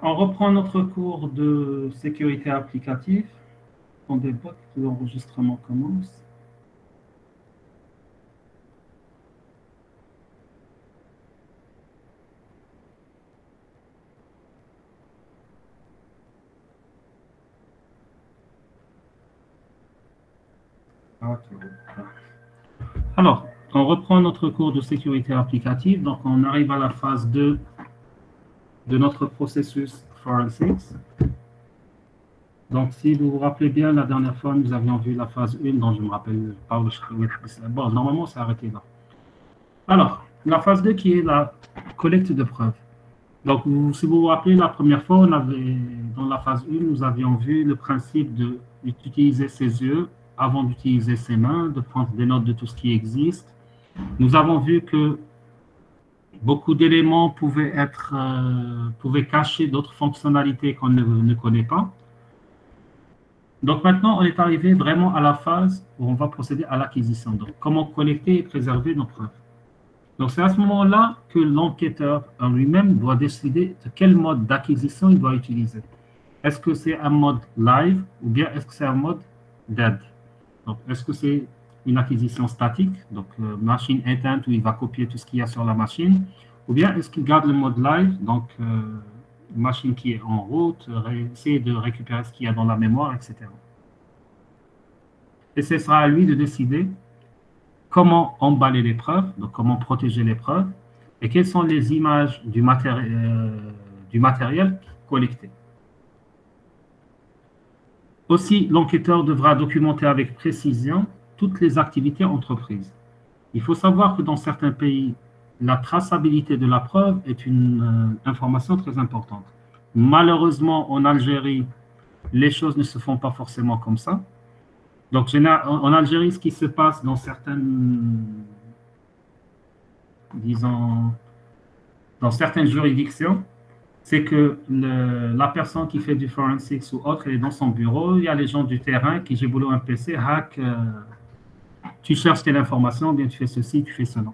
on reprend notre cours de sécurité applicative. Attendez pas que l'enregistrement commence. Alors, on reprend notre cours de sécurité applicative. Donc, on arrive à la phase 2 de notre processus Forensics. Donc, si vous vous rappelez bien, la dernière fois, nous avions vu la phase 1, dont je me rappelle pas. Bon, normalement, c'est arrêté là. Alors, la phase 2 qui est la collecte de preuves. Donc, si vous vous rappelez, la première fois, dans la phase 1, nous avions vu le principe d'utiliser ses yeux avant d'utiliser ses mains, de prendre des notes de tout ce qui existe. Nous avons vu que beaucoup d'éléments pouvaient cacher d'autres fonctionnalités qu'on ne connaît pas. Donc maintenant, on est arrivé vraiment à la phase où on va procéder à l'acquisition. Donc, comment collecter et préserver nos preuves. Donc, c'est à ce moment-là que l'enquêteur en lui-même doit décider de quel mode d'acquisition il doit utiliser. Est-ce que c'est un mode live ou bien est-ce que c'est un mode dead? Donc, est-ce que c'est une acquisition statique, donc machine éteinte où il va copier tout ce qu'il y a sur la machine, ou bien est-ce qu'il garde le mode live, donc machine qui est en route, essayer de récupérer ce qu'il y a dans la mémoire, etc. Et ce sera à lui de décider comment emballer les preuves, donc comment protéger les preuves, et quelles sont les images du matériel collecté. Aussi, l'enquêteur devra documenter avec précision toutes les activités entreprises. Il faut savoir que dans certains pays, la traçabilité de la preuve est une information très importante. Malheureusement, en Algérie, les choses ne se font pas forcément comme ça. Donc, en Algérie, ce qui se passe dans certaines, disons, dans certaines juridictions, c'est que la personne qui fait du forensics ou autre, elle est dans son bureau, il y a les gens du terrain qui j'ai boulot un PC, hack, tu cherches telle information, bien tu fais ceci, tu fais cela.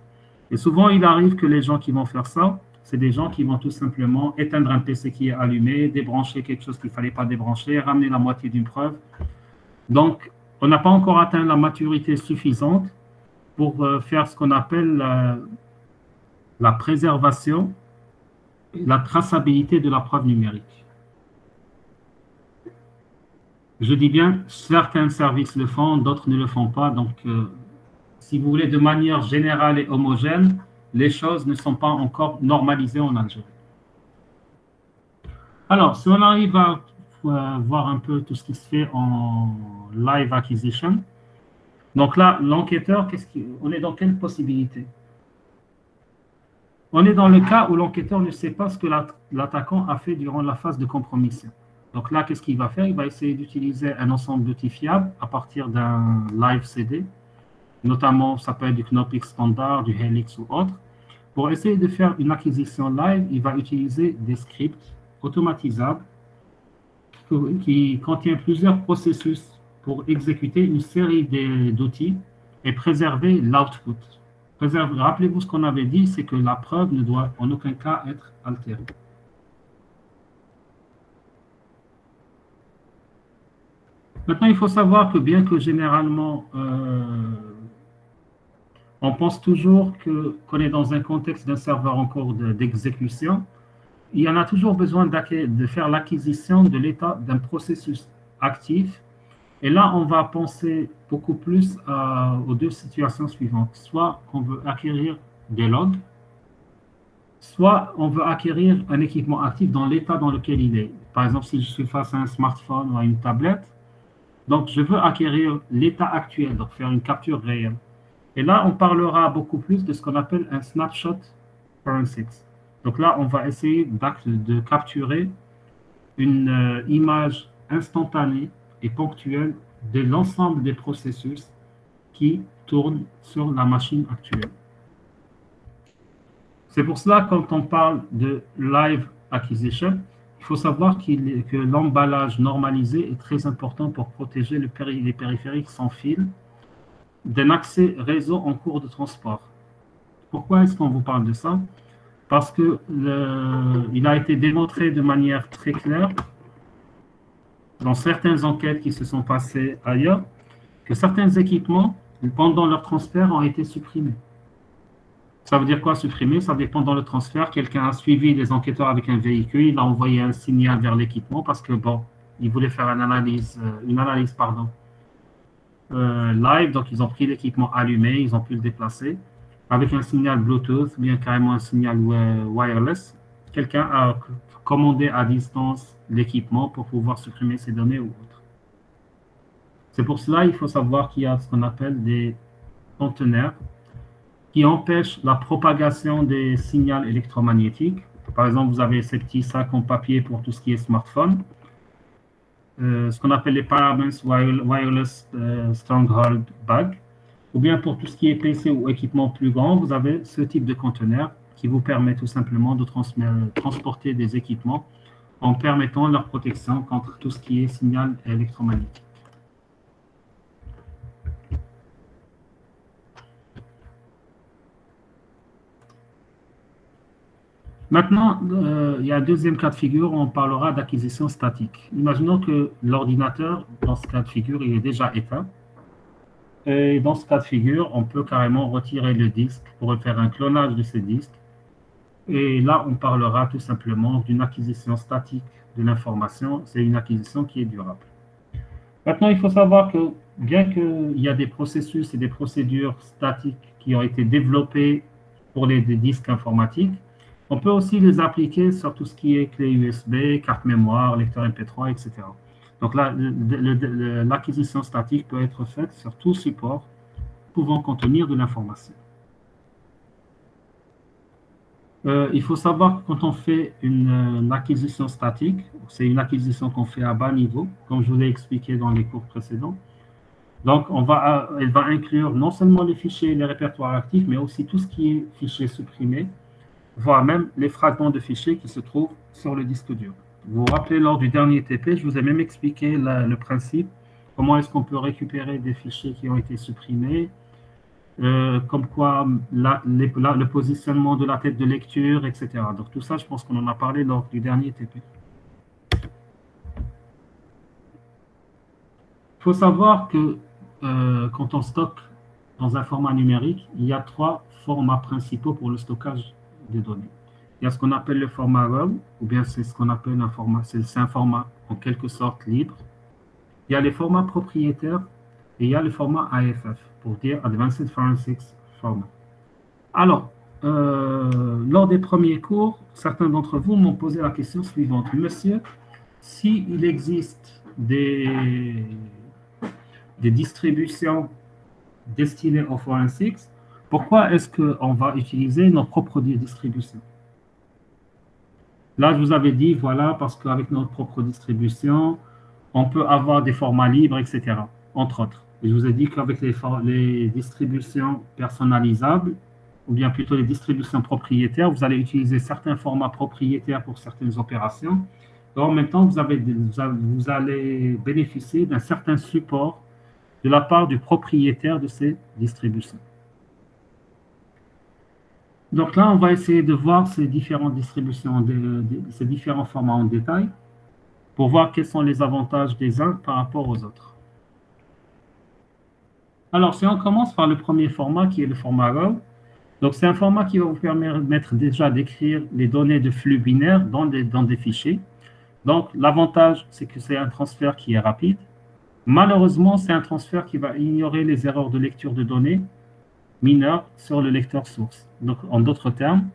Et souvent, il arrive que les gens qui vont faire ça, c'est des gens qui vont tout simplement éteindre un PC qui est allumé, débrancher quelque chose qu'il ne fallait pas débrancher, ramener la moitié d'une preuve. Donc, on n'a pas encore atteint la maturité suffisante pour faire ce qu'on appelle la préservation et la traçabilité de la preuve numérique. Je dis bien, certains services le font, d'autres ne le font pas. Donc, si vous voulez, de manière générale et homogène, les choses ne sont pas encore normalisées en Algérie. Alors, si on arrive à voir un peu tout ce qui se fait en live acquisition, donc là, l'enquêteur, on est dans quelle possibilité? On est dans le cas où l'enquêteur ne sait pas ce que l'attaquant a fait durant la phase de compromission. Donc là, qu'est-ce qu'il va faire? Il va essayer d'utiliser un ensemble d'outils fiables à partir d'un live CD, notamment ça peut être du Knoppix standard, du Helix ou autre. Pour essayer de faire une acquisition live, il va utiliser des scripts automatisables qui contiennent plusieurs processus pour exécuter une série d'outils et préserver l'output. Rappelez-vous ce qu'on avait dit, c'est que la preuve ne doit en aucun cas être altérée. Maintenant, il faut savoir que bien que généralement, on pense toujours qu'on est dans un contexte d'un serveur en cours d'exécution, il y en a toujours besoin de faire l'acquisition de l'état d'un processus actif. Et là, on va penser beaucoup plus aux deux situations suivantes. Soit on veut acquérir des logs, soit on veut acquérir un équipement actif dans l'état dans lequel il est. Par exemple, si je suis face à un smartphone ou à une tablette, donc je veux acquérir l'état actuel, donc faire une capture réelle. Et là, on parlera beaucoup plus de ce qu'on appelle un snapshot forensics. Donc là, on va essayer de capturer une image instantanée et ponctuelle de l'ensemble des processus qui tournent sur la machine actuelle. C'est pour cela, quand on parle de live acquisition, il faut savoir que l'emballage normalisé est très important pour protéger les périphériques sans fil d'un accès réseau en cours de transport. Pourquoi est-ce qu'on vous parle de ça? parce que il a été démontré de manière très claire dans certaines enquêtes qui se sont passées ailleurs que certains équipements, pendant leur transfert, ont été supprimés. Ça veut dire quoi supprimer? Ça veut dire pendant le transfert, quelqu'un a suivi les enquêteurs avec un véhicule, il a envoyé un signal vers l'équipement parce que, bon, il voulait faire une analyse live, donc ils ont pris l'équipement allumé, ils ont pu le déplacer avec un signal Bluetooth, bien carrément un signal wireless. Quelqu'un a commandé à distance l'équipement pour pouvoir supprimer ces données ou autres. C'est pour cela qu'il faut savoir qu'il y a ce qu'on appelle des conteneurs qui empêchent la propagation des signaux électromagnétiques. Par exemple, vous avez ces petits sacs en papier pour tout ce qui est smartphone. Ce qu'on appelle les Parabens Wireless Stronghold Bag, ou bien pour tout ce qui est PC ou équipement plus grand, vous avez ce type de conteneur qui vous permet tout simplement de transporter des équipements en permettant leur protection contre tout ce qui est signal électromagnétique. Maintenant, il y a un deuxième cas de figure, on parlera d'acquisition statique. Imaginons que l'ordinateur, dans ce cas de figure, il est déjà éteint. Et dans ce cas de figure, on peut carrément retirer le disque pour faire un clonage de ce disque. Et là, on parlera tout simplement d'une acquisition statique de l'information. C'est une acquisition qui est durable. Maintenant, il faut savoir que bien qu'il y a des processus et des procédures statiques qui ont été développés pour les disques informatiques, on peut aussi les appliquer sur tout ce qui est clé USB, carte mémoire, lecteur MP3, etc. Donc là, l'acquisition statique peut être faite sur tout support pouvant contenir de l'information. Il faut savoir que quand on fait une acquisition statique, c'est une acquisition qu'on fait à bas niveau, comme je vous l'ai expliqué dans les cours précédents. Donc, elle va inclure non seulement les fichiers et les répertoires actifs, mais aussi tout ce qui est fichiers supprimés, voire même les fragments de fichiers qui se trouvent sur le disque dur. Vous vous rappelez, lors du dernier TP, je vous ai même expliqué le principe, comment est-ce qu'on peut récupérer des fichiers qui ont été supprimés, comme quoi le positionnement de la tête de lecture, etc. Donc tout ça, je pense qu'on en a parlé lors du dernier TP. Il faut savoir que quand on stocke dans un format numérique, il y a 3 formats principaux pour le stockage des données. Il y a ce qu'on appelle le format RAW, ou bien c'est ce qu'on appelle un format, c'est un format en quelque sorte libre. Il y a les formats propriétaires et il y a le format AFF, pour dire Advanced Forensics Format. Alors, lors des premiers cours, certains d'entre vous m'ont posé la question suivante. Monsieur, s'il existe des distributions destinées aux forensics, pourquoi est-ce qu'on va utiliser nos propres distributions? Là, je vous avais dit, voilà, parce qu'avec notre propre distribution, on peut avoir des formats libres, etc., entre autres. Et je vous ai dit qu'avec les distributions personnalisables, ou bien plutôt les distributions propriétaires, vous allez utiliser certains formats propriétaires pour certaines opérations. Et en même temps, vous allez bénéficier d'un certain support de la part du propriétaire de ces distributions. Donc là, on va essayer de voir ces différentes distributions, ces différents formats en détail, pour voir quels sont les avantages des uns par rapport aux autres. Alors, si on commence par le premier format, qui est le format RAW, donc c'est un format qui va vous permettre déjà d'écrire les données de flux binaires dans des fichiers. Donc, l'avantage, c'est que c'est un transfert qui est rapide. Malheureusement, c'est un transfert qui va ignorer les erreurs de lecture de données mineures sur le lecteur source. Donc, en d'autres termes,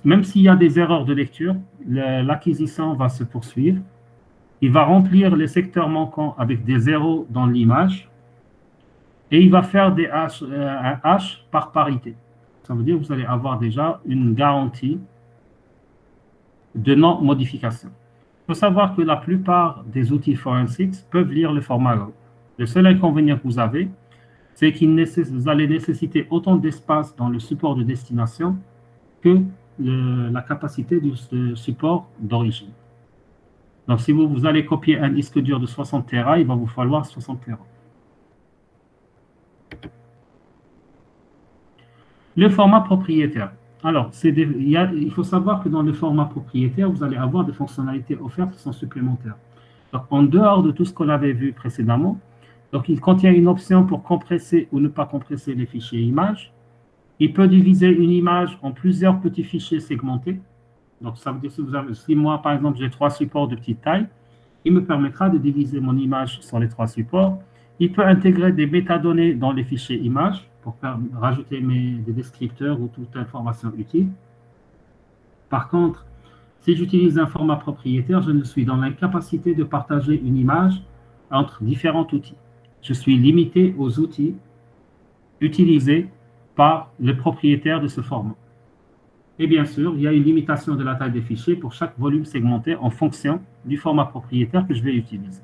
même s'il y a des erreurs de lecture, l'acquisition va se poursuivre. Il va remplir les secteurs manquants avec des zéros dans l'image et il va faire un hash par parité. Ça veut dire que vous allez avoir déjà une garantie de non-modification. Il faut savoir que la plupart des outils forensics peuvent lire le format RAW. Le seul inconvénient que vous avez, c'est que vous allez nécessiter autant d'espace dans le support de destination que la capacité du support d'origine. Donc, si vous allez copier un disque dur de 60 Tera, il va vous falloir 60 Tera. Le format propriétaire. Alors, il faut savoir que dans le format propriétaire, vous allez avoir des fonctionnalités offertes qui sont supplémentaires. Donc, en dehors de tout ce qu'on avait vu précédemment, donc il contient une option pour compresser ou ne pas compresser les fichiers images. Il peut diviser une image en plusieurs petits fichiers segmentés. Donc, ça veut dire si moi, par exemple, j'ai 3 supports de petite taille, il me permettra de diviser mon image sur les 3 supports. Il peut intégrer des métadonnées dans les fichiers images pour rajouter des descripteurs ou toute information utile. Par contre, si j'utilise un format propriétaire, je ne suis dans l'incapacité de partager une image entre différents outils. Je suis limité aux outils utilisés par le propriétaire de ce format. Et bien sûr, il y a une limitation de la taille des fichiers pour chaque volume segmenté en fonction du format propriétaire que je vais utiliser.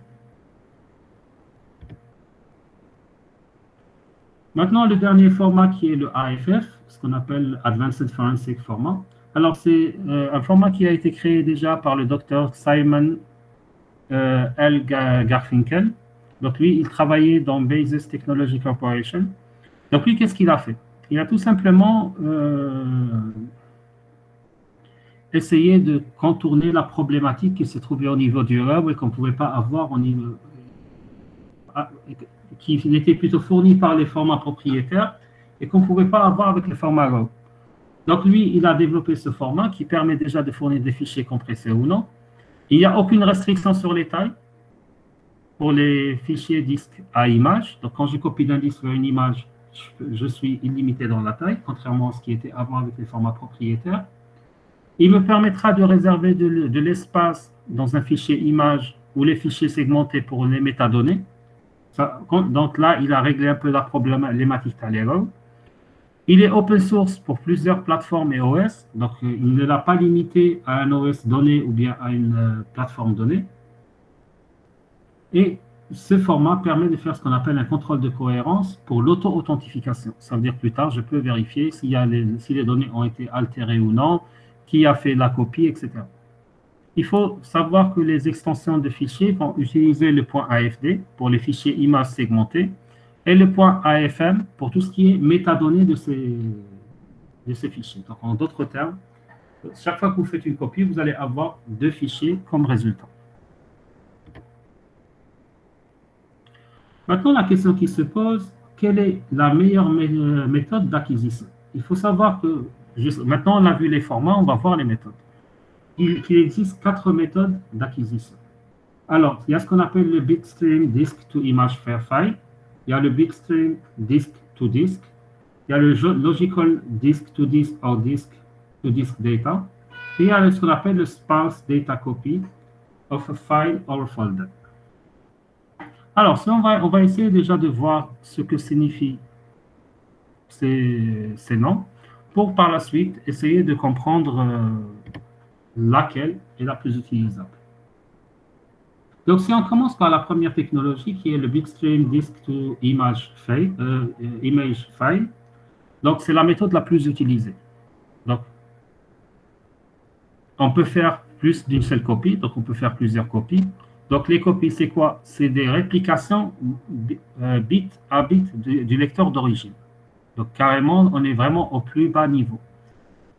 Maintenant, le dernier format qui est le AFF, ce qu'on appelle Advanced Forensic Format. Alors, c'est un format qui a été créé déjà par le docteur Simon L. Garfinkel. Donc, lui, il travaillait dans Basis Technology Corporation. Donc, lui, qu'est-ce qu'il a fait? Il a tout simplement essayé de contourner la problématique qui se trouvait au niveau du hub et qu'on ne pouvait pas avoir au niveau, qui était plutôt fourni par les formats propriétaires et qu'on ne pouvait pas avoir avec les formats RAW. Donc, lui, il a développé ce format qui permet déjà de fournir des fichiers compressés ou non. Il n'y a aucune restriction sur les tailles pour les fichiers disques à image. Donc, quand je copie d'un disque vers une image, je suis illimité dans la taille, contrairement à ce qui était avant avec les formats propriétaires. Il me permettra de réserver de l'espace dans un fichier image ou les fichiers segmentés pour les métadonnées. Donc là, il a réglé un peu la problématique à l'erreur. Il est open source pour plusieurs plateformes et OS, donc il ne l'a pas limité à un OS donné ou bien à une plateforme donnée. Et ce format permet de faire ce qu'on appelle un contrôle de cohérence pour l'auto-authentification. Ça veut dire que plus tard, je peux vérifier si les données ont été altérées ou non, qui a fait la copie, etc. Il faut savoir que les extensions de fichiers vont utiliser le point AFD pour les fichiers images segmentées et le point AFM pour tout ce qui est métadonnées de ces fichiers. Donc, en d'autres termes, chaque fois que vous faites une copie, vous allez avoir 2 fichiers comme résultat. Maintenant, la question qui se pose, quelle est la meilleure méthode d'acquisition? Il faut savoir que, maintenant on a vu les formats, on va voir les méthodes. Il existe 4 méthodes d'acquisition. Alors, il y a ce qu'on appelle le bitstream disk to image file. Il y a le bitstream disk to disk. Il y a le logical disk to disk or disk to disk data. Et il y a ce qu'on appelle le sparse data copy of a file or a folder. Alors, on va essayer déjà de voir ce que signifient ces noms pour par la suite essayer de comprendre laquelle est la plus utilisable. Donc, si on commence par la première technologie qui est le bitstream disk to image file, donc c'est la méthode la plus utilisée. Donc, on peut faire plus d'une seule copie, donc on peut faire plusieurs copies. Donc, les copies, c'est quoi? C'est des réplications bit à bit du lecteur d'origine. Donc, carrément, on est vraiment au plus bas niveau.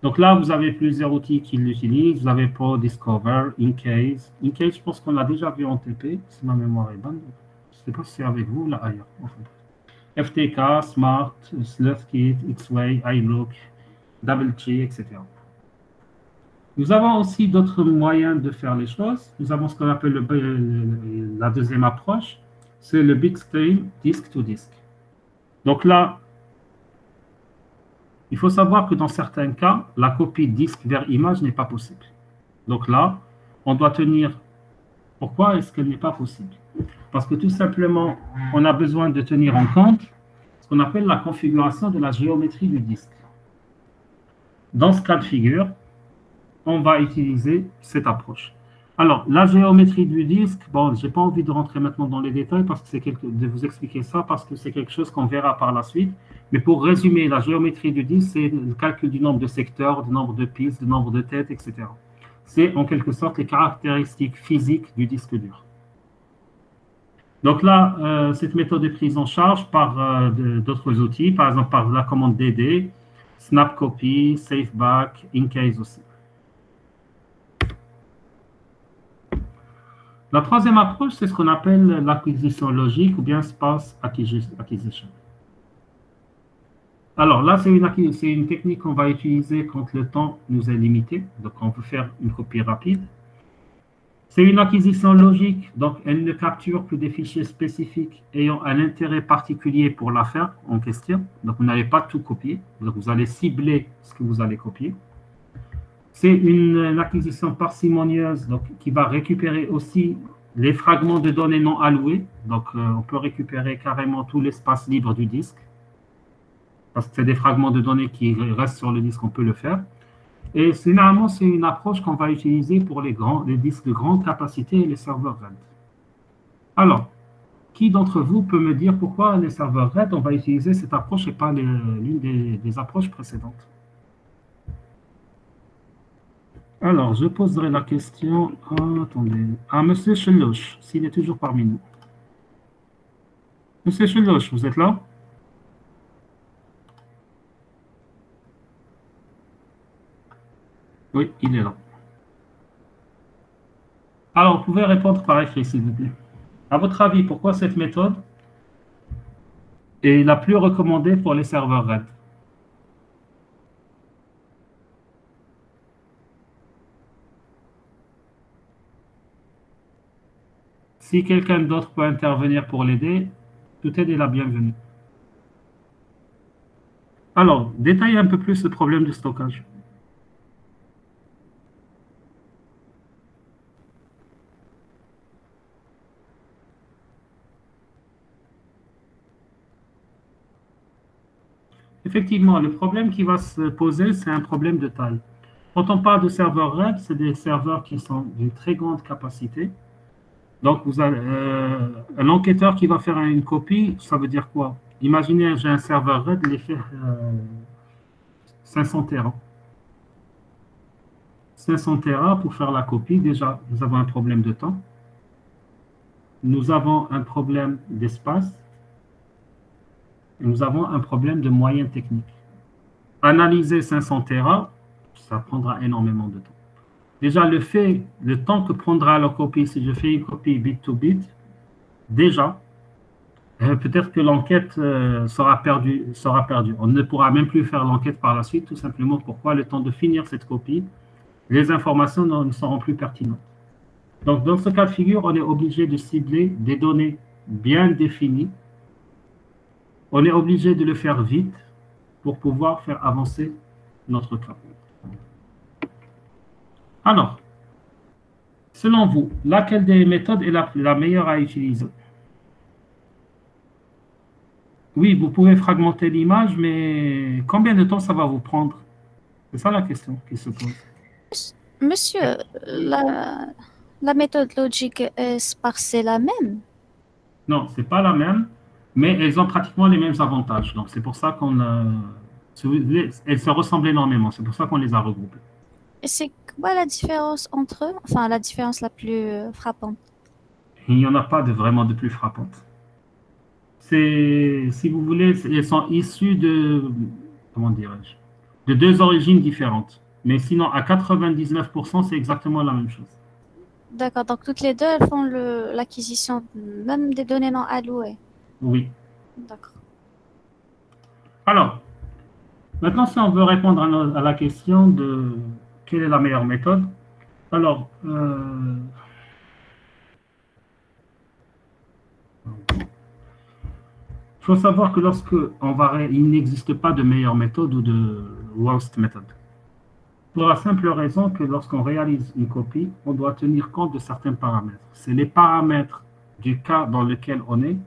Donc là, vous avez plusieurs outils qui l'utilisent. Vous avez ProDiscover, Incase. Incase, je pense qu'on l'a déjà vu en TP, si ma mémoire est bonne. Je ne sais pas si c'est avec vous ou là ailleurs. Enfin, FTK, Smart, Sleuthkit, Xway, iLook, DoubleChi, etc. Nous avons aussi d'autres moyens de faire les choses. Nous avons ce qu'on appelle la deuxième approche, c'est le bitstream disk to disk. Donc là, il faut savoir que dans certains cas, la copie disque vers image n'est pas possible. Donc là, on doit tenir. Pourquoi est-ce qu'elle n'est pas possible? Parce que tout simplement, on a besoin de tenir en compte ce qu'on appelle la configuration de la géométrie du disque. Dans ce cas de figure, on va utiliser cette approche. Alors, la géométrie du disque, bon, je n'ai pas envie de rentrer maintenant dans les détails parce que de vous expliquer ça parce que c'est quelque chose qu'on verra par la suite. Mais pour résumer, la géométrie du disque, c'est le calcul du nombre de secteurs, du nombre de pistes, du nombre de têtes, etc. C'est en quelque sorte les caractéristiques physiques du disque dur. Donc là, cette méthode est prise en charge par d'autres outils, par exemple par la commande DD, snap copy, save back, in case aussi. La troisième approche, c'est ce qu'on appelle l'acquisition logique ou bien sparse acquisition. Alors là, c'est une technique qu'on va utiliser quand le temps nous est limité, donc on peut faire une copie rapide. C'est une acquisition logique, donc elle ne capture que des fichiers spécifiques ayant un intérêt particulier pour l'affaire en question. Donc vous n'allez pas tout copier, donc vous allez cibler ce que vous allez copier. C'est une acquisition parcimonieuse, donc qui va récupérer aussi les fragments de données non alloués. Donc on peut récupérer carrément tout l'espace libre du disque. Parce que c'est des fragments de données qui restent sur le disque, on peut le faire. Et généralement, c'est une approche qu'on va utiliser pour les disques de grande capacité et les serveurs RAID. Alors, qui d'entre vous peut me dire pourquoi les serveurs RAID, on va utiliser cette approche et pas l'une des approches précédentes? Alors, je poserai la question à Monsieur Chelouche, s'il est toujours parmi nous. Monsieur Chelouche, vous êtes là? Oui, il est là. Alors, vous pouvez répondre par écrit, s'il vous plaît. À votre avis, pourquoi cette méthode est la plus recommandée pour les serveurs RAID? Si quelqu'un d'autre peut intervenir pour l'aider, toute aide est la bienvenue. Alors, détaillez un peu plus le problème du stockage. Effectivement, le problème qui va se poser, c'est un problème de taille. Quand on parle de serveurs RAID, c'est des serveurs qui sont d'une très grande capacité. Donc, vous avez, un enquêteur qui va faire une copie, ça veut dire quoi? Imaginez, j'ai un serveur RAID, il est fait 500 Tera. 500 Tera pour faire la copie, déjà, nous avons un problème de temps. Nous avons un problème d'espace. Et nous avons un problème de moyens techniques. Analyser 500 Tera, ça prendra énormément de temps. Déjà, le temps que prendra la copie, si je fais une copie bit to bit, déjà, peut-être que l'enquête sera perdue. On ne pourra même plus faire l'enquête par la suite, tout simplement pourquoi le temps de finir cette copie, les informations ne seront plus pertinentes. Donc, dans ce cas de figure, on est obligé de cibler des données bien définies. On est obligé de le faire vite pour pouvoir faire avancer notre cas. Alors, selon vous, laquelle des méthodes est la meilleure à utiliser? Oui, vous pouvez fragmenter l'image, mais combien de temps ça va vous prendre? C'est ça la question qui se pose. Monsieur, la méthode logique sparse, c'est la même? Non, ce n'est pas la même, mais elles ont pratiquement les mêmes avantages. Donc, c'est pour ça elles se ressemblent énormément. C'est pour ça qu'on les a regroupées. Et c'est quoi la différence entre eux? Enfin, la différence la plus frappante. Il n'y en a pas vraiment de plus frappante. Si vous voulez, elles sont issues comment dirais-je, de deux origines différentes. Mais sinon, à 99%, c'est exactement la même chose. D'accord, donc toutes les deux, elles font l'acquisition même des données non allouées. Oui. D'accord. Alors, maintenant, si on veut répondre à la question de quelle est la meilleure méthode, alors, il faut savoir que il n'existe pas de meilleure méthode ou de worst method. Pour la simple raison que lorsqu'on réalise une copie, on doit tenir compte de certains paramètres. C'est les paramètres du cas dans lequel on est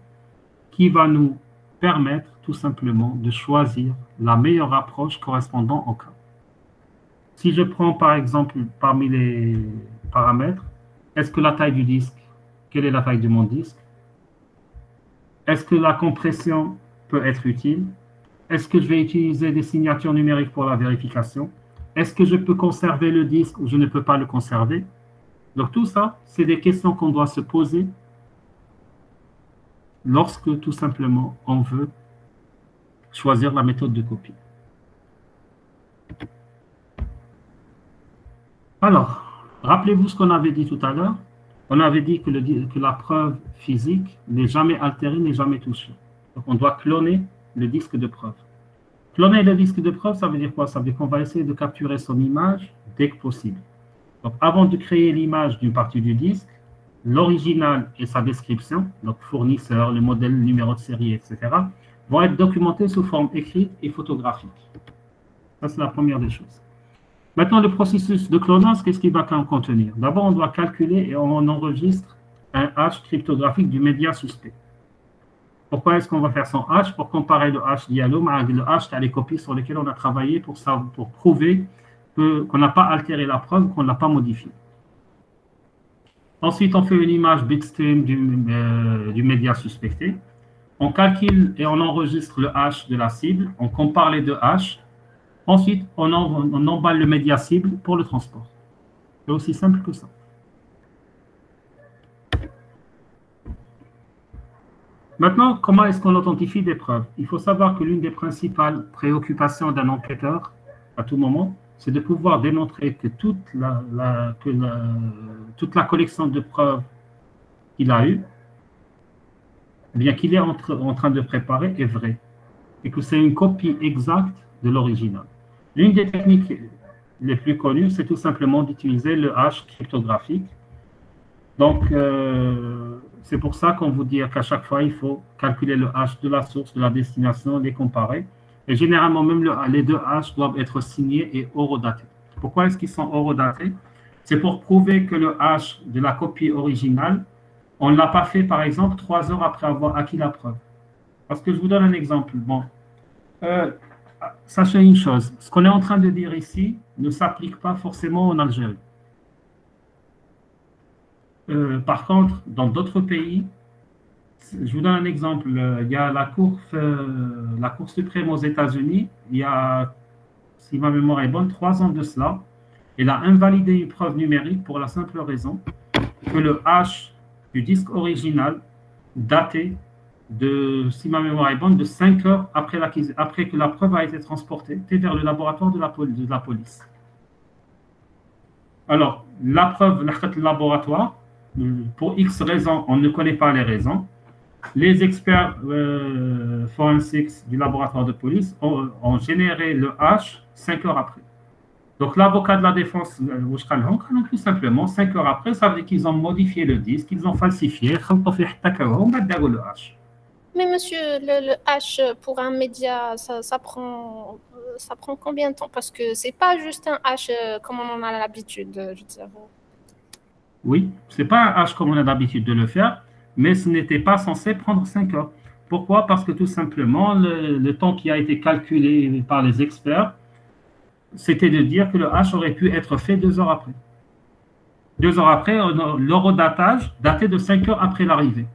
qui va nous permettre tout simplement de choisir la meilleure approche correspondant au cas. Si je prends par exemple parmi les paramètres, est-ce que la taille du disque, quelle est la taille de mon disque? Est-ce que la compression peut être utile? Est-ce que je vais utiliser des signatures numériques pour la vérification? Est-ce que je peux conserver le disque ou je ne peux pas le conserver? Donc tout ça, c'est des questions qu'on doit se poser lorsque tout simplement on veut choisir la méthode de copie. Alors, rappelez-vous ce qu'on avait dit tout à l'heure. On avait dit que la preuve physique n'est jamais altérée, n'est jamais touchée. Donc, on doit cloner le disque de preuve. Cloner le disque de preuve, ça veut dire quoi? Ça veut dire qu'on va essayer de capturer son image dès que possible. Donc, avant de créer l'image d'une partie du disque, l'original et sa description, donc fournisseur, le modèle, le numéro de série, etc., vont être documentés sous forme écrite et photographique. Ça, c'est la première des choses. Maintenant, le processus de clonage, qu'est-ce qu'il va contenir? D'abord, on doit calculer et on enregistre un hash cryptographique du média suspect. Pourquoi est-ce qu'on va faire son hash? Pour comparer le hash dialogue avec le hash à les copies sur lesquelles on a travaillé pour prouver qu'on n'a pas altéré la preuve, qu'on ne l'a pas modifiée. Ensuite, on fait une image bitstream du média suspecté. On calcule et on enregistre le hash de la cible. On compare les deux hashes. Ensuite, on emballe le média cible pour le transport. C'est aussi simple que ça. Maintenant, comment est-ce qu'on authentifie des preuves? Il faut savoir que l'une des principales préoccupations d'un enquêteur, à tout moment, c'est de pouvoir démontrer que toute la collection de preuves qu'il a eue, eh bien qu'il est en train de préparer, est vraie, et que c'est une copie exacte de l'original. L'une des techniques les plus connues, c'est tout simplement d'utiliser le hash cryptographique. Donc, c'est pour ça qu'on vous dit qu'à chaque fois, il faut calculer le hash de la source, de la destination, les comparer. Et généralement, même les deux hashes doivent être signés et horodatés. Pourquoi est-ce qu'ils sont horodatés? C'est pour prouver que le hash de la copie originale, on ne l'a pas fait, par exemple, 3 heures après avoir acquis la preuve. Parce que je vous donne un exemple. Bon, sachez une chose, ce qu'on est en train de dire ici ne s'applique pas forcément en Algérie. Par contre, dans d'autres pays, je vous donne un exemple. Il y a la Cour suprême aux États-Unis, il y a, si ma mémoire est bonne, 3 ans de cela, elle a invalidé une preuve numérique pour la simple raison que le hash du disque original datait de, si ma mémoire est bonne, de 5 heures après que la preuve a été transportée vers le laboratoire de la police. Alors, la preuve, le laboratoire, pour X raisons, on ne connaît pas les raisons. Les experts forensics du laboratoire de police ont généré le hash 5 heures après. Donc, l'avocat de la défense, tout simplement, 5 heures après, ça veut dire qu'ils ont modifié le disque, ils ont falsifié, le hash. Mais monsieur, le hash pour un média, ça prend combien de temps? Parce que c'est pas juste un hash comme on en a l'habitude, je veux dire. Oui, ce n'est pas un hash comme on a l'habitude de le faire, mais ce n'était pas censé prendre 5 heures. Pourquoi? Parce que tout simplement, le temps qui a été calculé par les experts, c'était de dire que le hash aurait pu être fait 2 heures après. 2 heures après, l'horodatage datait de 5 heures après l'arrivée.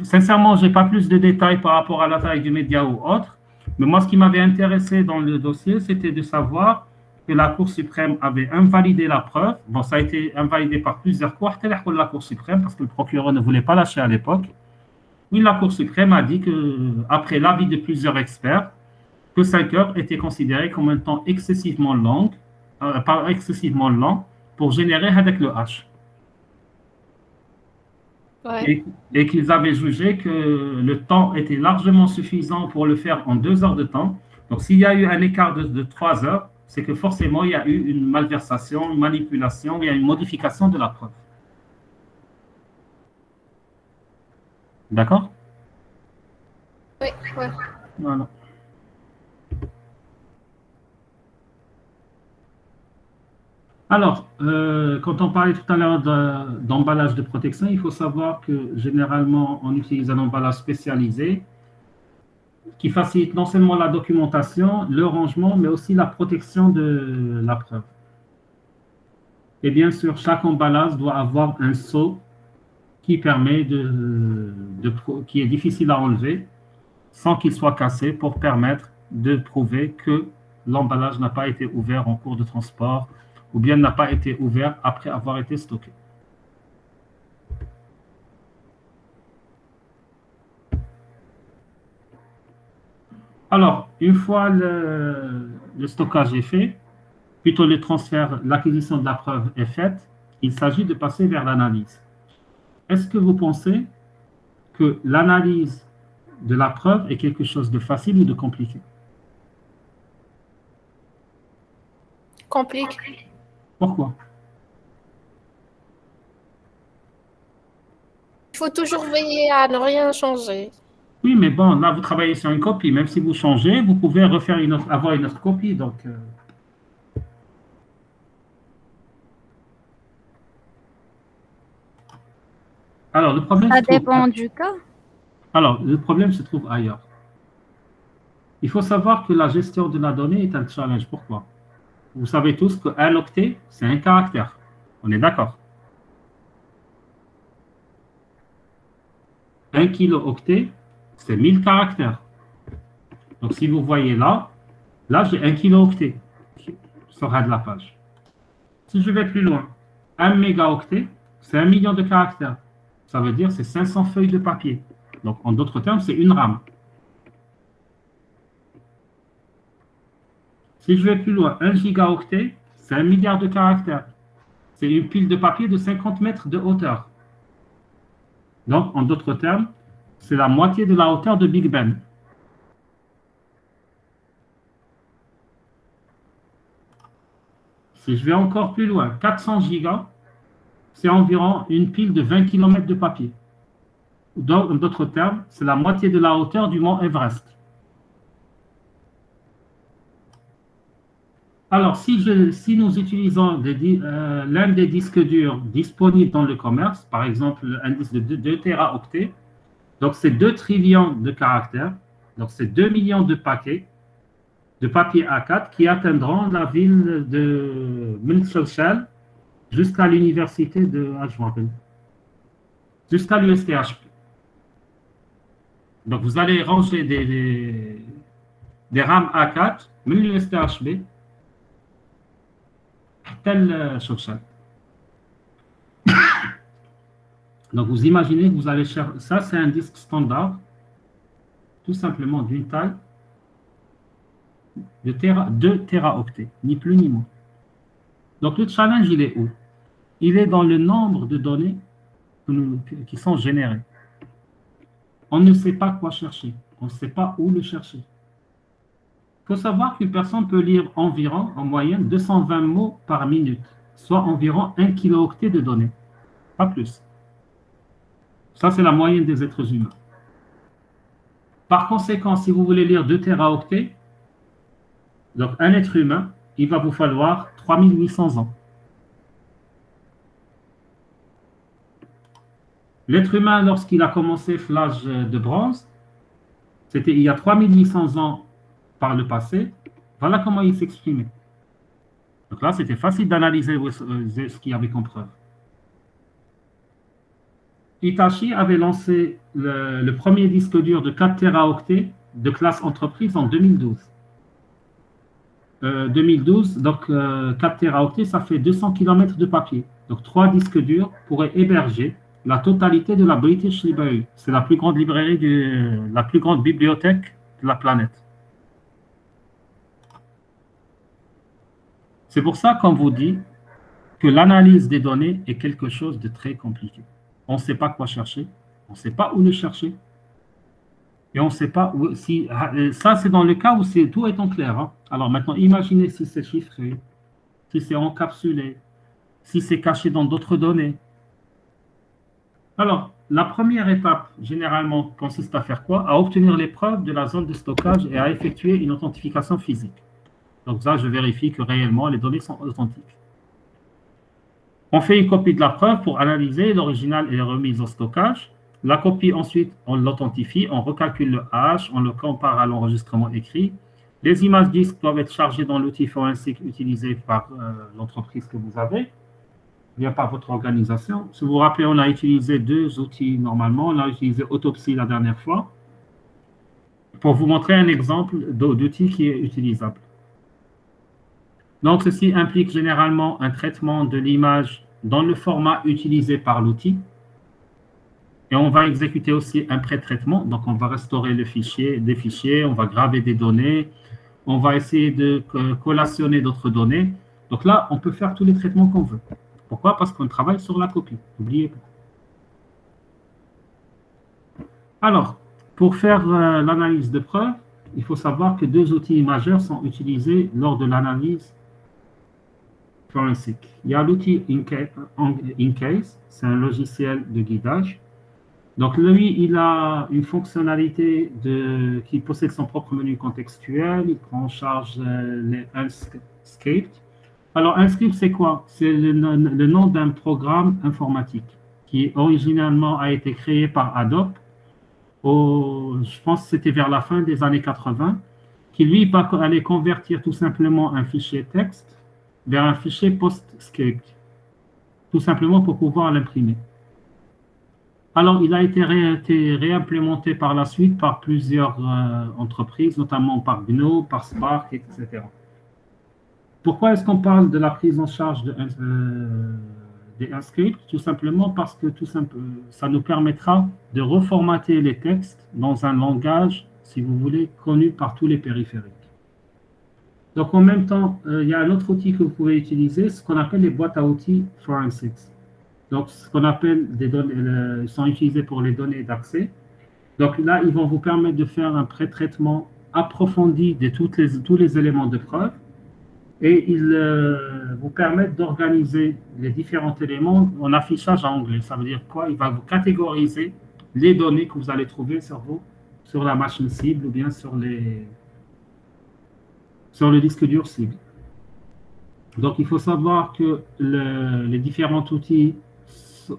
Sincèrement, je n'ai pas plus de détails par rapport à la taille du média ou autre, mais moi, ce qui m'avait intéressé dans le dossier, c'était de savoir que la Cour suprême avait invalidé la preuve. Bon, ça a été invalidé par plusieurs cours, la Cour suprême, parce que le procureur ne voulait pas lâcher à l'époque. Oui, la Cour suprême a dit qu'après l'avis de plusieurs experts, que 5 heures était considéré comme un temps excessivement long, pas excessivement lent, pour générer avec le hash. Ouais. Et qu'ils avaient jugé que le temps était largement suffisant pour le faire en 2 heures de temps. Donc, s'il y a eu un écart de 3 heures, c'est que forcément, il y a eu une malversation, une manipulation, il y a une modification de la preuve. D'accord? Oui, ouais. Voilà. Alors, quand on parlait tout à l'heure d'emballage de protection, il faut savoir que généralement, on utilise un emballage spécialisé qui facilite non seulement la documentation, le rangement, mais aussi la protection de la preuve. Et bien sûr, chaque emballage doit avoir un sceau qui permet qui est difficile à enlever sans qu'il soit cassé pour permettre de prouver que l'emballage n'a pas été ouvert en cours de transport ou bien n'a pas été ouvert après avoir été stocké. Alors, une fois le stockage est fait, plutôt le transfert, l'acquisition de la preuve est faite, il s'agit de passer vers l'analyse. Est-ce que vous pensez que l'analyse de la preuve est quelque chose de facile ou de compliqué? Compliqué. Pourquoi? Il faut toujours veiller à ne rien changer. Oui, mais bon, là, vous travaillez sur une copie. Même si vous changez, vous pouvez refaire avoir une autre copie. Donc, alors, le problème Ça se trouve... dépend du cas. Alors, le problème se trouve ailleurs. Il faut savoir que la gestion de la donnée est un challenge. Pourquoi? Vous savez tous qu'un octet, c'est un caractère. On est d'accord? Un kilo-octet, c'est 1000 caractères. Donc, si vous voyez là, j'ai un kilo-octet qui sera de la page. Si je vais plus loin, un mégaoctet, c'est 1 million de caractères. Ça veut dire c'est 500 feuilles de papier. Donc, en d'autres termes, c'est une RAM. Si je vais plus loin, 1 gigaoctet, c'est 1 milliard de caractères. C'est une pile de papier de 50 mètres de hauteur. Donc, en d'autres termes, c'est la moitié de la hauteur de Big Ben. Si je vais encore plus loin, 400 gigas, c'est environ une pile de 20 km de papier. En d'autres termes, c'est la moitié de la hauteur du mont Everest. Alors, si nous utilisons l'un des disques durs disponibles dans le commerce, par exemple un disque de 2 téraoctets, donc c'est 2 trillions de caractères, donc c'est 2 millions de paquets de papier A4 qui atteindront la ville de München jusqu'à l'université de jusqu'à l'USTHP. Donc vous allez ranger des RAM A4, l'USTHP, tel Schoenstatt. Donc vous imaginez que vous allez chercher, ça c'est un disque standard, tout simplement d'une taille de 2 téraoctets, ni plus ni moins. Donc le challenge, il est où? Il est dans le nombre de données qui sont générées. On ne sait pas quoi chercher, on ne sait pas où le chercher. Il faut savoir qu'une personne peut lire environ, en moyenne, 220 mots par minute, soit environ 1 kilooctet de données, pas plus. Ça, c'est la moyenne des êtres humains. Par conséquent, si vous voulez lire 2 téraoctets, donc un être humain, il va vous falloir 3800 ans. L'être humain, lorsqu'il a commencé l'âge de bronze, c'était il y a 3800 ans par le passé. Voilà comment il s'exprimait. Donc là, c'était facile d'analyser ce qu'il y avait comme preuve. Hitachi avait lancé le premier disque dur de 4 téraoctets de classe entreprise en 2012. 2012, donc 4 téraoctets, ça fait 200 km de papier. Donc 3 disques durs pourraient héberger la totalité de la British Library. C'est la plus grande librairie, la plus grande bibliothèque de la planète. C'est pour ça qu'on vous dit que l'analyse des données est quelque chose de très compliqué. On ne sait pas quoi chercher, on ne sait pas où le chercher. Et on ne sait pas où, si... Ça, c'est dans le cas où tout est en clair. Hein. Alors maintenant, imaginez si c'est chiffré, si c'est encapsulé, si c'est caché dans d'autres données. Alors, la première étape, généralement, consiste à faire quoi? À obtenir les preuves de la zone de stockage et à effectuer une authentification physique. Donc ça, je vérifie que réellement, les données sont authentiques. On fait une copie de la preuve pour analyser. L'original est remis au stockage. La copie, ensuite, on l'authentifie, on recalcule le hash, on le compare à l'enregistrement écrit. Les images disques doivent être chargées dans l'outil forensique utilisé par l'entreprise que vous avez, bien par votre organisation. Si vous vous rappelez, on a utilisé 2 outils normalement. On a utilisé Autopsy la dernière fois pour vous montrer un exemple d'outil qui est utilisable. Donc, ceci implique généralement un traitement de l'image dans le format utilisé par l'outil. Et on va exécuter aussi un pré-traitement. Donc, on va restaurer des fichiers, on va graver des données, on va essayer de collationner d'autres données. Donc là, on peut faire tous les traitements qu'on veut. Pourquoi? Parce qu'on travaille sur la copie. N'oubliez pas. Alors, pour faire l'analyse de preuve, il faut savoir que deux outils majeurs sont utilisés lors de l'analyse forensique. Il y a l'outil InCase, c'est un logiciel de guidage. Donc lui, il a une fonctionnalité qui possède son propre menu contextuel, il prend en charge les scripts. Alors un script, c'est quoi? C'est le nom d'un programme informatique qui originalement a été créé par Adobe. Je pense que c'était vers la fin des années 80, qui lui va aller convertir tout simplement un fichier texte vers un fichier PostScript, tout simplement pour pouvoir l'imprimer. Alors, il a été réimplémenté par la suite par plusieurs entreprises, notamment par GNU, par Spark, etc. Pourquoi est-ce qu'on parle de la prise en charge des scripts? Tout simplement parce que ça nous permettra de reformater les textes dans un langage, si vous voulez, connu par tous les périphériques. Donc, en même temps, il y a un autre outil que vous pouvez utiliser, ce qu'on appelle les boîtes à outils forensics. Donc, ce qu'on appelle des données, sont utilisés pour les données d'accès. Donc là, ils vont vous permettre de faire un pré-traitement approfondi de tous les éléments de preuve et ils vous permettent d'organiser les différents éléments en affichage en anglais. Ça veut dire quoi? Il va vous catégoriser les données que vous allez trouver sur la machine cible ou bien sur le disque dur cible. Donc, il faut savoir que les différents outils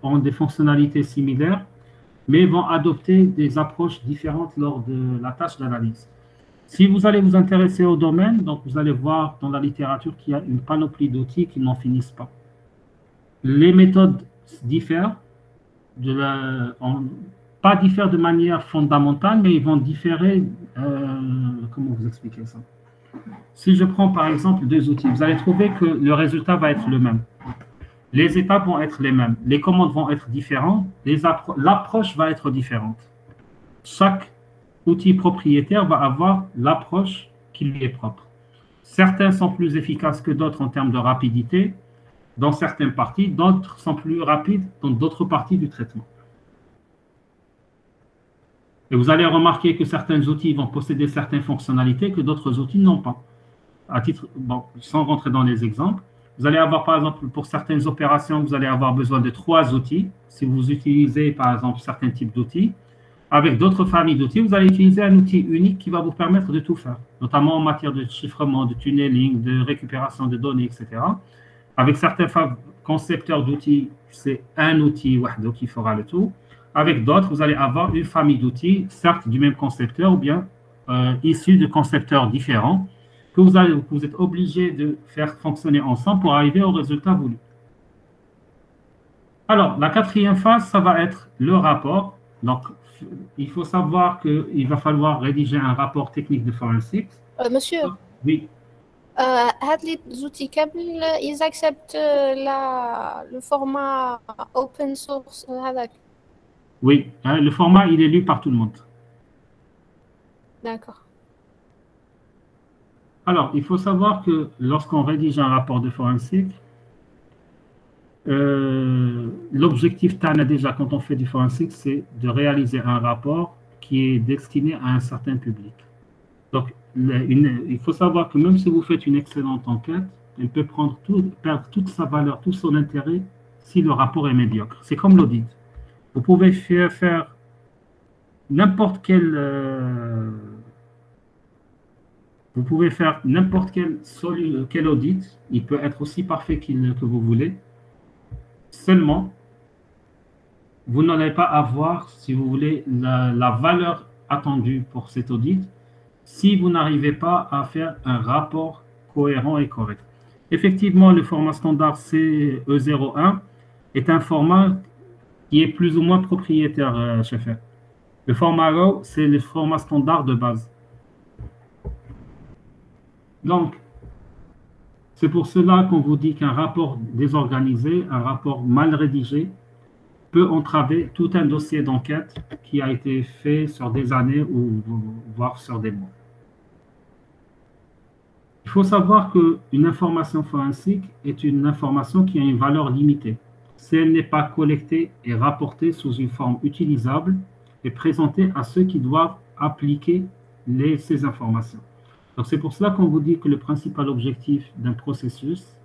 ont des fonctionnalités similaires, mais vont adopter des approches différentes lors de la tâche d'analyse. Si vous allez vous intéresser au domaine, donc vous allez voir dans la littérature qu'il y a une panoplie d'outils qui n'en finissent pas. Les méthodes diffèrent, pas diffèrent de manière fondamentale, mais ils vont différer. Comment vous expliquer ça? Si je prends par exemple deux outils, vous allez trouver que le résultat va être le même. Les étapes vont être les mêmes, les commandes vont être différentes, l'approche va être différente. Chaque outil propriétaire va avoir l'approche qui lui est propre. Certains sont plus efficaces que d'autres en termes de rapidité dans certaines parties, d'autres sont plus rapides dans d'autres parties du traitement. Et vous allez remarquer que certains outils vont posséder certaines fonctionnalités que d'autres outils n'ont pas. Sans rentrer dans les exemples, vous allez avoir, par exemple, pour certaines opérations, vous allez avoir besoin de 3 outils. Si vous utilisez, par exemple, certains types d'outils, avec d'autres familles d'outils, vous allez utiliser un outil unique qui va vous permettre de tout faire, notamment en matière de chiffrement, de tunneling, de récupération de données, etc. Avec certains concepteurs d'outils, c'est un outil qui fera le tout. Avec d'autres, vous allez avoir une famille d'outils, certes du même concepteur ou bien issus de concepteurs différents, que vous êtes obligé de faire fonctionner ensemble pour arriver au résultat voulu. Alors, la quatrième phase, ça va être le rapport. Donc, il faut savoir qu'il va falloir rédiger un rapport technique de forensics. Monsieur, oui. Les outils câbles, ils acceptent le format open source. Oui, le format, il est lu par tout le monde. D'accord. Alors, il faut savoir que lorsqu'on rédige un rapport de forensique, l'objectif TANA déjà quand on fait du forensique, c'est de réaliser un rapport qui est destiné à un certain public. Donc, il faut savoir que même si vous faites une excellente enquête, elle peut perdre toute sa valeur, tout son intérêt si le rapport est médiocre. C'est comme l'audit. Vous pouvez faire n'importe quel audit, il peut être aussi parfait que vous voulez. Seulement, vous n'allez pas avoir, si vous voulez, la valeur attendue pour cet audit si vous n'arrivez pas à faire un rapport cohérent et correct. Effectivement, le format standard CE01 est un format qui est plus ou moins propriétaire chez FR. Le format RAW, c'est le format standard de base. Donc, c'est pour cela qu'on vous dit qu'un rapport désorganisé, un rapport mal rédigé, peut entraver tout un dossier d'enquête qui a été fait sur des années ou voire sur des mois. Il faut savoir qu'une information forensique est une information qui a une valeur limitée. Si elle n'est pas collectée et rapportée sous une forme utilisable et présentée à ceux qui doivent appliquer ces informations. Donc c'est pour cela qu'on vous dit que le principal objectif d'un processus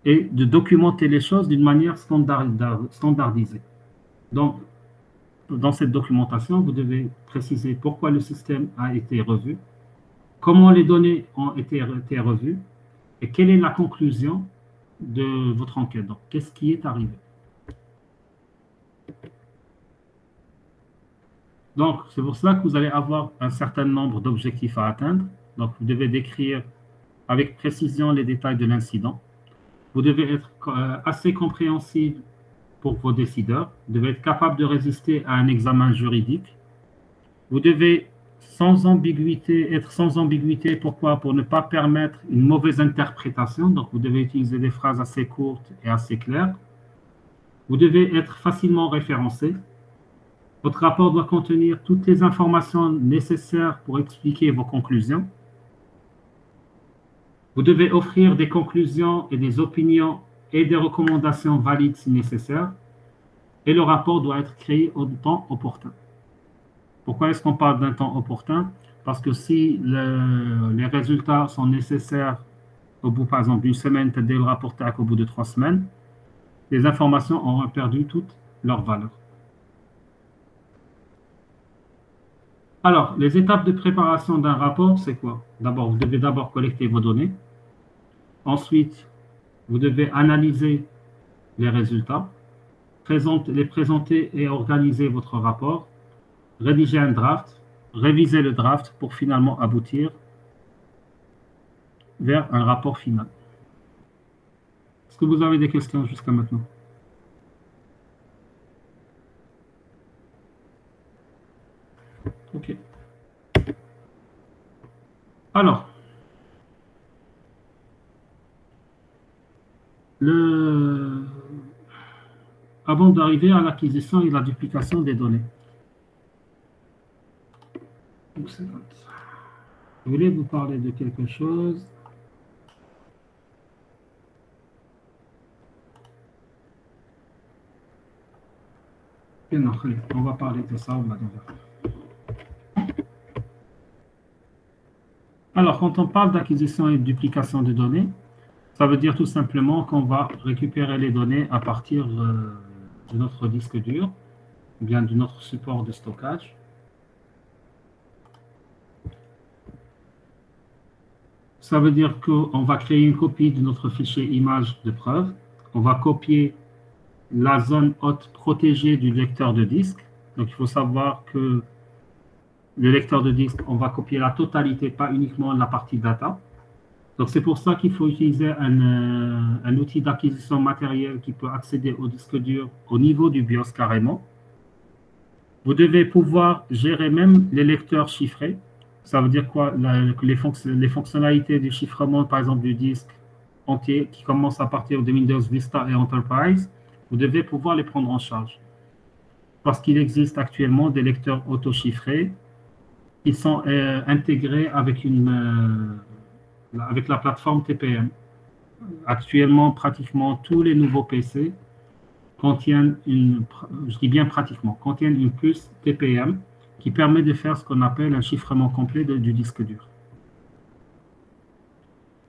est de documenter les choses d'une manière standardisée. Donc, dans cette documentation, vous devez préciser pourquoi le système a été revu, comment les données ont été revues et quelle est la conclusion de votre enquête. Donc, qu'est-ce qui est arrivé? Donc, c'est pour cela que vous allez avoir un certain nombre d'objectifs à atteindre. Donc, vous devez décrire avec précision les détails de l'incident. Vous devez être assez compréhensible pour vos décideurs. Vous devez être capable de résister à un examen juridique. Vous devez être sans ambiguïté. Pourquoi? Pour ne pas permettre une mauvaise interprétation. Donc, vous devez utiliser des phrases assez courtes et assez claires. Vous devez être facilement référencé. Votre rapport doit contenir toutes les informations nécessaires pour expliquer vos conclusions. Vous devez offrir des conclusions et des opinions et des recommandations valides si nécessaire. Et le rapport doit être créé au temps opportun. Pourquoi est-ce qu'on parle d'un temps opportun? Parce que si les résultats sont nécessaires au bout, par exemple, d'une semaine, peut-être le rapporter qu'au bout de 3 semaines, les informations auront perdu toute leur valeur. Alors, les étapes de préparation d'un rapport, c'est quoi? D'abord, vous devez d'abord collecter vos données. Ensuite, vous devez analyser les résultats, les présenter et organiser votre rapport, rédiger un draft, réviser le draft pour finalement aboutir vers un rapport final. Est-ce que vous avez des questions jusqu'à maintenant? OK. Alors, avant d'arriver à l'acquisition et la duplication des données. Je voulais vous parler de quelque chose. Non, on va parler de ça. Alors, quand on parle d'acquisition et de duplication de données, ça veut dire tout simplement qu'on va récupérer les données à partir de notre disque dur, ou bien de notre support de stockage. Ça veut dire qu'on va créer une copie de notre fichier image de preuve. On va copier la zone haute protégée du lecteur de disque. Donc, il faut savoir que le lecteur de disque, on va copier la totalité, pas uniquement la partie data. Donc, c'est pour ça qu'il faut utiliser un outil d'acquisition matérielle qui peut accéder au disque dur au niveau du BIOS carrément. Vous devez pouvoir gérer même les lecteurs chiffrés. Ça veut dire quoi? Les fonctionnalités du chiffrement, par exemple, du disque entier qui commence à partir de Windows Vista et Enterprise, vous devez pouvoir les prendre en charge. Parce qu'il existe actuellement des lecteurs auto-chiffrés qui sont intégrés avec la plateforme TPM. Actuellement, pratiquement tous les nouveaux PC contiennent je dis bien pratiquement, contiennent une puce TPM qui permet de faire ce qu'on appelle un chiffrement complet du disque dur.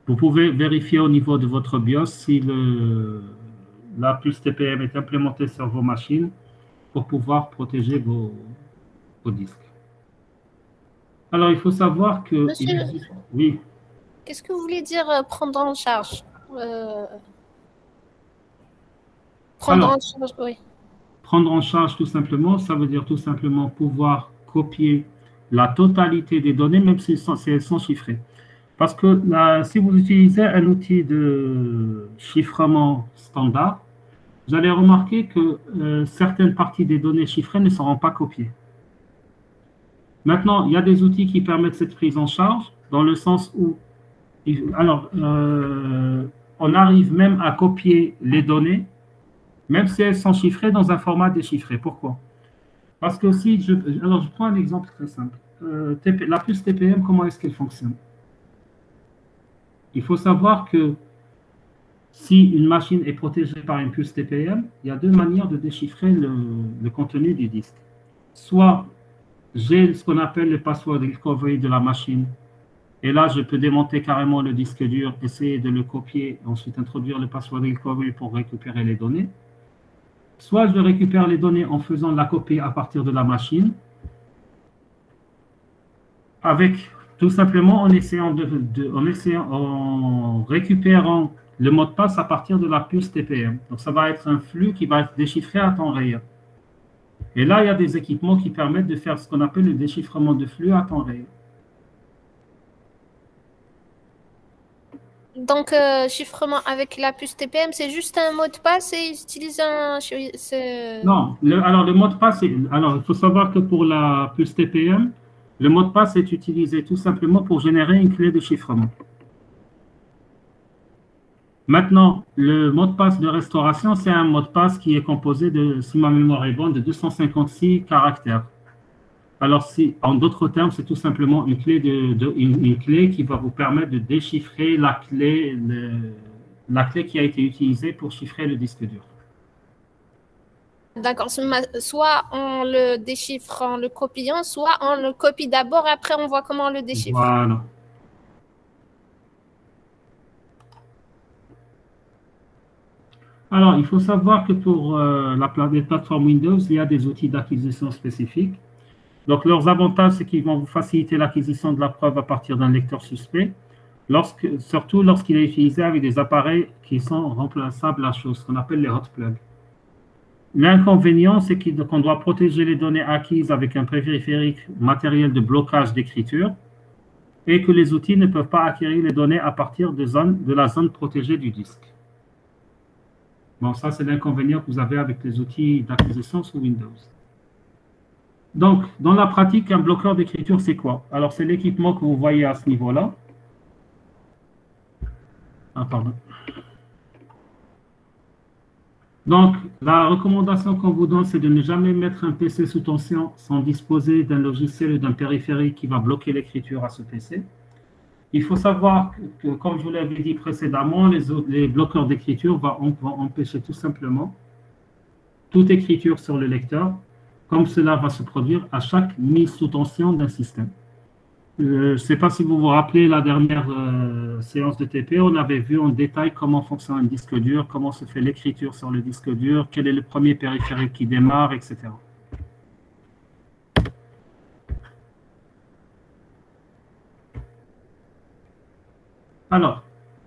Vous pouvez vérifier au niveau de votre BIOS si la puce TPM est implémentée sur vos machines pour pouvoir protéger vos disques. Alors, il faut savoir que... Monsieur, oui. Qu'est-ce que vous voulez dire prendre en charge? Prendre en charge, oui. Prendre en charge, tout simplement, ça veut dire tout simplement pouvoir copier la totalité des données, même si elles sont chiffrées. Parce que si vous utilisez un outil de chiffrement standard, vous allez remarquer que certaines parties des données chiffrées ne seront pas copiées. Maintenant, il y a des outils qui permettent cette prise en charge, dans le sens où, on arrive même à copier les données, même si elles sont chiffrées dans un format déchiffré. Pourquoi? Parce que si je prends un exemple très simple. La puce TPM, comment est-ce qu'elle fonctionne? il faut savoir que si une machine est protégée par une puce TPM, il y a deux manières de déchiffrer le contenu du disque. Soit j'ai ce qu'on appelle le password recovery de la machine, et là, je peux démonter carrément le disque dur, essayer de le copier, ensuite introduire le password recovery pour récupérer les données. Soit je récupère les données en faisant la copie à partir de la machine, avec tout simplement en récupérant le mot de passe à partir de la puce TPM. Donc, ça va être un flux qui va être déchiffré à temps réel. Et là, il y a des équipements qui permettent de faire ce qu'on appelle le déchiffrement de flux à temps réel. Donc, chiffrement avec la puce TPM, c'est juste un mot de passe et ils utilisent un... Non, alors le mot de passe, alors il faut savoir que pour la puce TPM, le mot de passe est utilisé tout simplement pour générer une clé de chiffrement. Maintenant, le mot de passe de restauration, c'est un mot de passe qui est composé de, si ma mémoire est bonne, de 256 caractères. Alors, en d'autres termes, c'est tout simplement une clé, une clé qui va vous permettre de déchiffrer la clé qui a été utilisée pour chiffrer le disque dur. D'accord. Soit on le déchiffre en le copiant, soit on le copie d'abord, après on voit comment on le déchiffre. Voilà. Alors, il faut savoir que pour les plateformes Windows, il y a des outils d'acquisition spécifiques. Donc, leurs avantages, c'est qu'ils vont vous faciliter l'acquisition de la preuve à partir d'un lecteur suspect, surtout lorsqu'il est utilisé avec des appareils qui sont remplaçables à chose, ce qu'on appelle les hot plugs. L'inconvénient, c'est qu'on doit protéger les données acquises avec un périphérique matériel de blocage d'écriture et que les outils ne peuvent pas acquérir les données à partir de la zone protégée du disque. Bon, ça, c'est l'inconvénient que vous avez avec les outils d'acquisition sous Windows. Donc, dans la pratique, un bloqueur d'écriture, c'est quoi? Alors, c'est l'équipement que vous voyez à ce niveau-là. Ah, pardon. Donc, la recommandation qu'on vous donne, c'est de ne jamais mettre un PC sous tension sans disposer d'un logiciel ou d'un périphérique qui va bloquer l'écriture à ce PC. Il faut savoir que, comme je vous l'avais dit précédemment, les bloqueurs d'écriture vont empêcher tout simplement toute écriture sur le lecteur, comme cela va se produire à chaque mise sous tension d'un système. Je ne sais pas si vous vous rappelez la dernière séance de TP, on avait vu en détail comment fonctionne un disque dur, comment se fait l'écriture sur le disque dur, quel est le premier périphérique qui démarre, etc. Alors,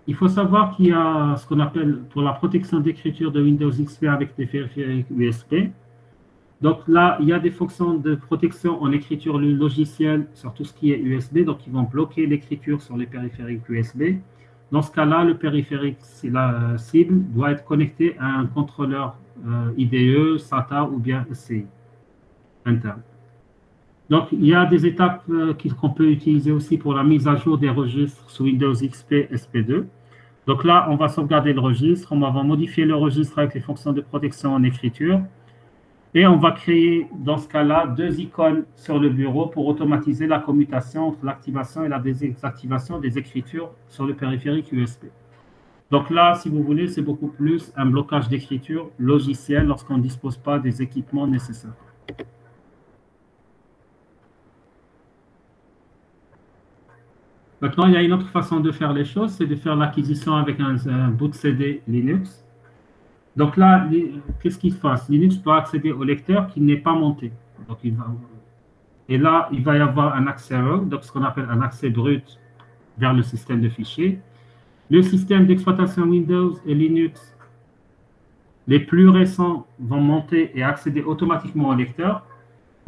il faut savoir qu'il y a ce qu'on appelle, pour la protection d'écriture de Windows XP avec des périphériques USB. Donc là, il y a des fonctions de protection en écriture logicielle sur tout ce qui est USB, donc ils vont bloquer l'écriture sur les périphériques USB. Dans ce cas-là, le périphérique, si la cible, doit être connecté à un contrôleur IDE, SATA ou bien SCI interne. Donc, il y a des étapes qu'on peut utiliser aussi pour la mise à jour des registres sous Windows XP SP2. Donc là, on va sauvegarder le registre, on va modifier le registre avec les fonctions de protection en écriture. Et on va créer, dans ce cas-là, deux icônes sur le bureau pour automatiser la commutation entre l'activation et la désactivation des écritures sur le périphérique USB. Donc là, si vous voulez, c'est beaucoup plus un blocage d'écriture logiciel lorsqu'on ne dispose pas des équipements nécessaires. Maintenant, il y a une autre façon de faire les choses, c'est de faire l'acquisition avec un boot CD Linux. Donc là, qu'est-ce qu'il fasse? Linux peut accéder au lecteur qui n'est pas monté. Donc et là, il va y avoir un accès RAW, donc ce qu'on appelle un accès brut vers le système de fichiers. Le système d'exploitation Windows et Linux, les plus récents, vont monter et accéder automatiquement au lecteur.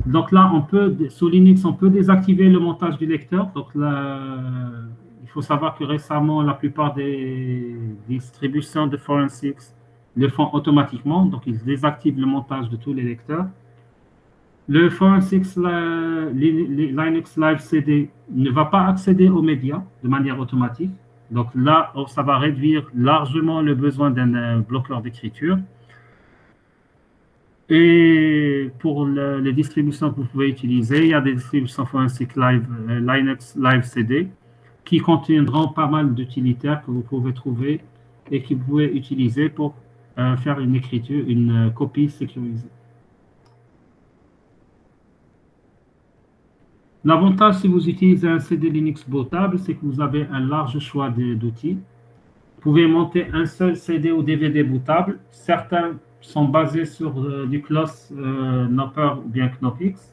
Donc là, sous Linux, on peut désactiver le montage du lecteur. Donc là, il faut savoir que récemment, la plupart des distributions de Forensics le font automatiquement. Donc, ils désactivent le montage de tous les lecteurs. Le Forensics Linux Live CD ne va pas accéder aux médias de manière automatique. Donc là, ça va réduire largement le besoin d'un bloqueur d'écriture. Et pour les distributions que vous pouvez utiliser, il y a des distributions Forensic Linux Live CD. qui contiendront pas mal d'utilitaires que vous pouvez trouver et que vous pouvez utiliser pour faire une écriture, une copie sécurisée. L'avantage si vous utilisez un CD Linux bootable, c'est que vous avez un large choix d'outils. Vous pouvez monter un seul CD ou DVD bootable. Certains sont basés sur du Clos, Nopper ou bien Knoppix.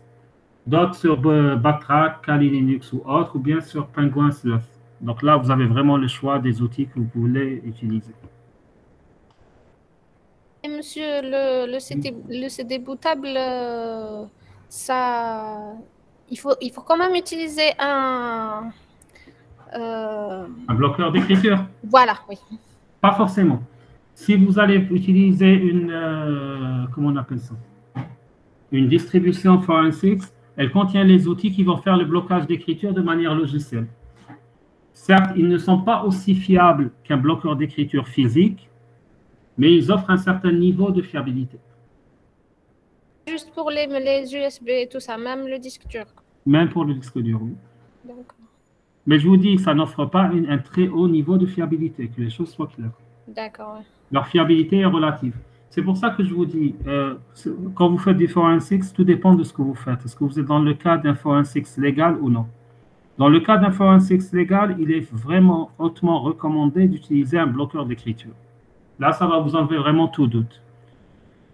D'autres sur Backtrack, Kali Linux ou autres, ou bien sur Penguin Sleuth. Donc là, vous avez vraiment le choix des outils que vous voulez utiliser. Et monsieur, le CD bootable, ça, il faut quand même utiliser un bloqueur d'écriture. Voilà, oui. Pas forcément. Si vous allez utiliser une, comment on appelle ça? Une distribution Forensics, elle contient les outils qui vont faire le blocage d'écriture de manière logicielle. Certes, ils ne sont pas aussi fiables qu'un bloqueur d'écriture physique, mais ils offrent un certain niveau de fiabilité. Juste pour les USB et tout ça, même le disque dur. Même pour le disque dur, oui. D'accord. Mais je vous dis, ça n'offre pas un très haut niveau de fiabilité, que les choses soient claires. D'accord, ouais. Leur fiabilité est relative. C'est pour ça que je vous dis, quand vous faites du forensics, tout dépend de ce que vous faites. Est-ce que vous êtes dans le cas d'un forensics légal ou non? Dans le cas d'un forensics légal, il est vraiment hautement recommandé d'utiliser un bloqueur d'écriture. Là, ça va vous enlever vraiment tout doute.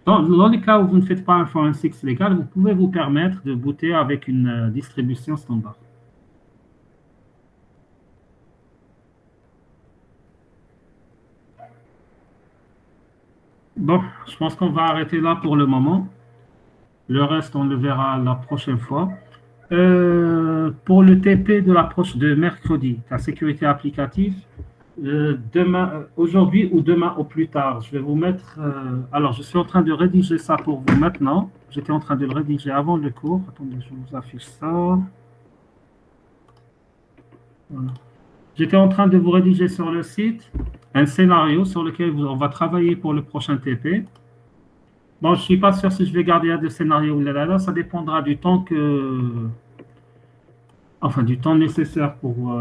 Dans le cas où vous ne faites pas un forensics légal, vous pouvez vous permettre de booter avec une distribution standard. Bon, je pense qu'on va arrêter là pour le moment. Le reste, on le verra la prochaine fois. Pour le TP de l'approche de mercredi, la sécurité applicative, demain, aujourd'hui ou demain au plus tard, je vais vous mettre... alors, je suis en train de rédiger ça pour vous maintenant. J'étais en train de le rédiger avant le cours. Attendez, je vous affiche ça. Voilà. J'étais en train de vous rédiger sur le site un scénario sur lequel on va travailler pour le prochain TP. Bon, je ne suis pas sûr si je vais garder un scénario ou là. Ça dépendra du temps du temps nécessaire pour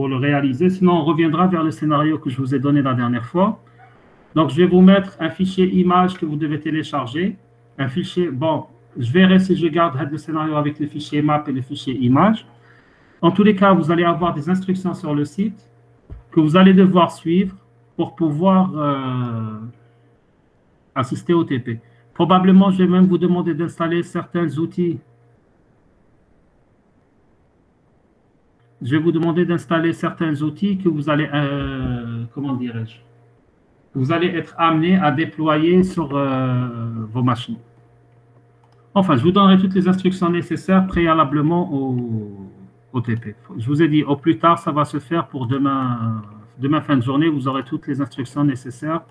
le réaliser. Sinon, on reviendra vers le scénario que je vous ai donné la dernière fois. Donc, je vais vous mettre un fichier image que vous devez télécharger. Un fichier, bon, je verrai si je garde le scénario avec le fichier map et le fichier image. En tous les cas, vous allez avoir des instructions sur le site que vous allez devoir suivre pour pouvoir assister au TP. Probablement, je vais même vous demander d'installer certains outils. Je vais vous demander d'installer certains outils que vous allez, comment dirais-je, vous allez être amené à déployer sur vos machines. Enfin, je vous donnerai toutes les instructions nécessaires préalablement au TP. Je vous ai dit, au plus tard, ça va se faire pour demain fin de journée. Vous aurez toutes les instructions nécessaires